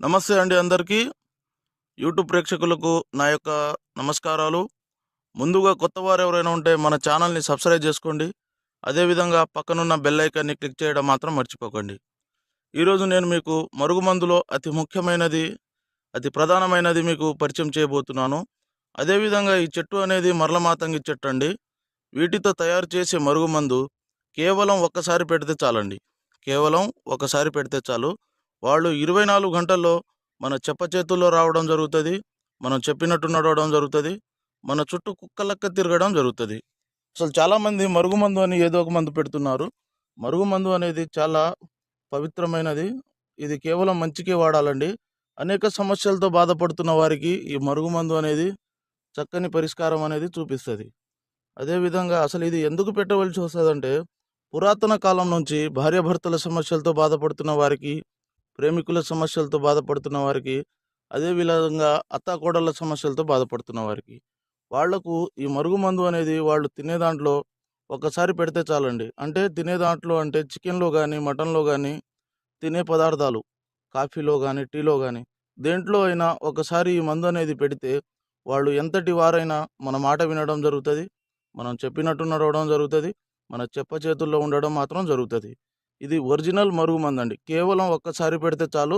నమస్తే అండి అందరికీ. యూట్యూబ్ ప్రేక్షకులకు నా యొక్క నమస్కారాలు. ముందుగా కొత్తవారు ఎవరైనా ఉంటే మన ఛానల్‌ని సబ్స్క్రైబ్ చేసుకోండి. అదేవిధంగా పక్కనున్న బెల్ ఐకాన్‌ని క్లిక్ చేయడం మాత్రం మర్చిపోకండి. ఈరోజు నేను మీకు మరుగుమందులో అతి ముఖ్యమైనది, అతి ప్రధానమైనది మీకు పరిచయం చేయబోతున్నాను. అదేవిధంగా ఈ చెట్టు అనేది మరలమాతంగి చెట్టు అండి. వీటితో తయారు చేసే మరుగుమందు కేవలం ఒక్కసారి పెడితే చాలండి. కేవలం ఒకసారి పెడితే చాలు. వాళ్ళు 24 గంటల్లో మన చేతుల్లో రావడం జరుగుతది. మనం చెప్పినట్టు నడవడం జరుగుతది. మన చుట్టూ కుక్కలెక్క తిరగడం జరుగుతది. అసలు చాలామంది మరుగుమందు అని ఏదో ఒక మందు పెడుతున్నారు. మరుగుమందు అనేది చాలా పవిత్రమైనది. ఇది కేవలం మంచికే వాడాలండి. అనేక సమస్యలతో బాధపడుతున్న వారికి ఈ మరుగుమందు అనేది చక్కని పరిష్కారం అనేది చూపిస్తది. అదేవిధంగా అసలు ఇది ఎందుకు పెట్టవలసి వస్తదంటే, పురాతన కాలం నుంచి భార్యాభర్తల సమస్యలతో బాధపడుతున్న వారికి, ప్రేమికుల సమస్యలతో బాధపడుతున్న వారికి, అదే విధంగా అత్తాకోడళ్ళ సమస్యలతో బాధపడుతున్న వారికి, వాళ్లకు ఈ మరుగుమందు అనేది వాళ్ళు తినే దాంట్లో ఒకసారి పెడితే చాలండి. అంటే తినే దాంట్లో అంటే చికెన్‌లో గానీ, మటన్‌లో గానీ, తినే పదార్థాలు కాఫీలో గానీ, టీలో గానీ దేంట్లో అయినా ఒకసారి ఈ మందు అనేది పెడితే వాళ్ళు ఎంతటి వారైనా మన మాట వినడం జరుగుతది. మనం చెప్పినట్టు నడవడం జరుగుతది. మన చేతుల్లో ఉండడం మాత్రం జరుగుతది. ఇది ఒరిజినల్ మరుగుమందండి. కేవలం ఒక్కసారి పెడితే చాలు.